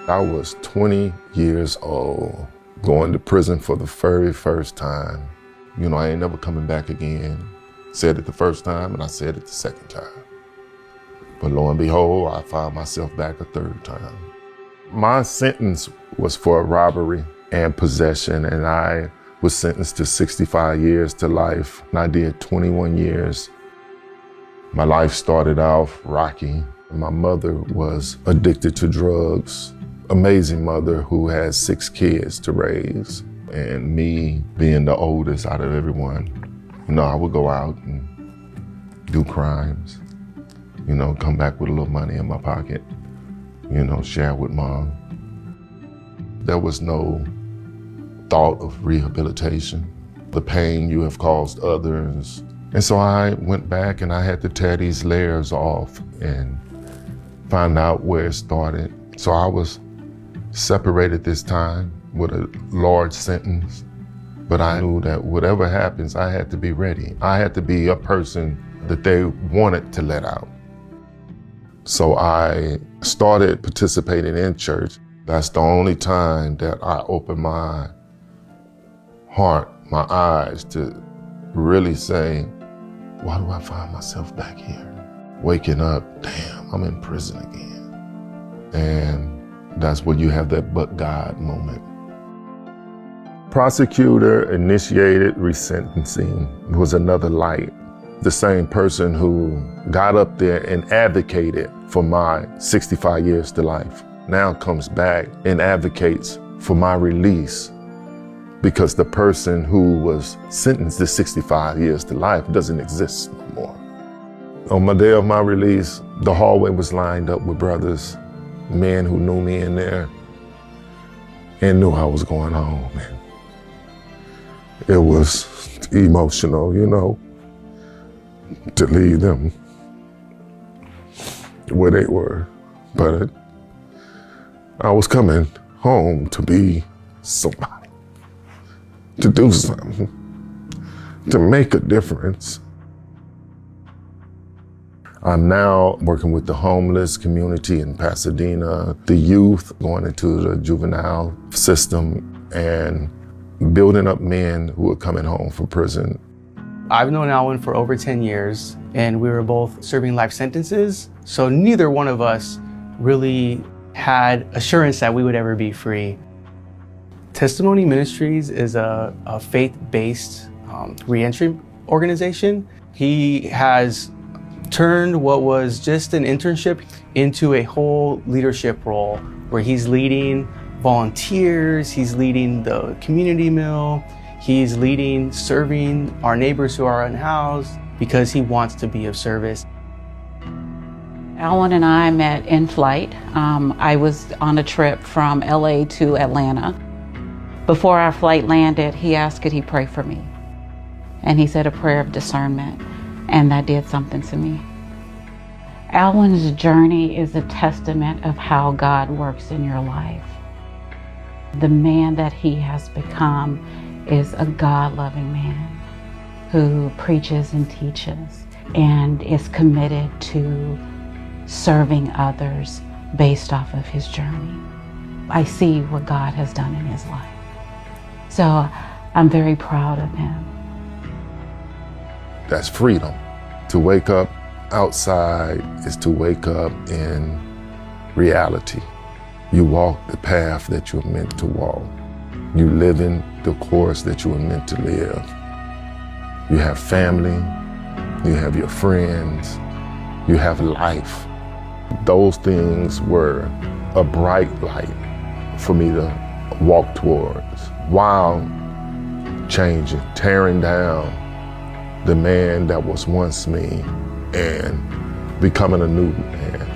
I was 20 years old, going to prison for the very first time. You know, I ain't never coming back again. Said it the first time and I said it the second time. But lo and behold, I found myself back a third time. My sentence was for robbery and possession, and I was sentenced to 65 years to life, and I did 21 years. My life started off rocky. My mother was addicted to drugs. Amazing mother who had 6 kids to raise. And me being the oldest out of everyone, you know, I would go out and do crimes, you know, come back with a little money in my pocket, you know, share with mom. There was no thought of rehabilitation, the pain you have caused others. And so I went back and I had to tear these layers off and find out where it started. So I was separated this time with a large sentence, but I knew that whatever happens, I had to be ready. I had to be a person that they wanted to let out. So I started participating in church. That's the only time that I opened my heart, my eyes to really say, why do I find myself back here? Waking up, damn, I'm in prison again. And that's when you have that but God moment. Prosecutor initiated resentencing was another light. The same person who got up there and advocated for my 65 years to life now comes back and advocates for my release, because the person who was sentenced to 65 years to life doesn't exist no more. On my day of my release, the hallway was lined up with brothers, men who knew me in there and knew I was going home. It was emotional, you know, to leave them where they were. But I was coming home to be somebody, to do something, to make a difference. I'm now working with the homeless community in Pasadena, the youth going into the juvenile system, and building up men who are coming home from prison. I've known Alwin for over 10 years, and we were both serving life sentences, so neither one of us really had assurance that we would ever be free. Testimony Ministries is a faith-based reentry organization. He has turned what was just an internship into a whole leadership role where he's leading volunteers, he's leading the community meal, he's leading serving our neighbors who are unhoused because he wants to be of service. Alwin and I met in flight. I was on a trip from LA to Atlanta. Before our flight landed, he asked could he pray for me. And he said a prayer of discernment, and that did something to me. Alwin's journey is a testament of how God works in your life. The man that he has become is a God-loving man who preaches and teaches and is committed to serving others based off of his journey. I see what God has done in his life. So I'm very proud of him. That's freedom. To wake up outside is to wake up in reality. You walk the path that you're meant to walk. You live in the course that you were meant to live. You have family, you have your friends, you have life. Those things were a bright light for me to walk towards while changing, tearing down the man that was once me and becoming a new man.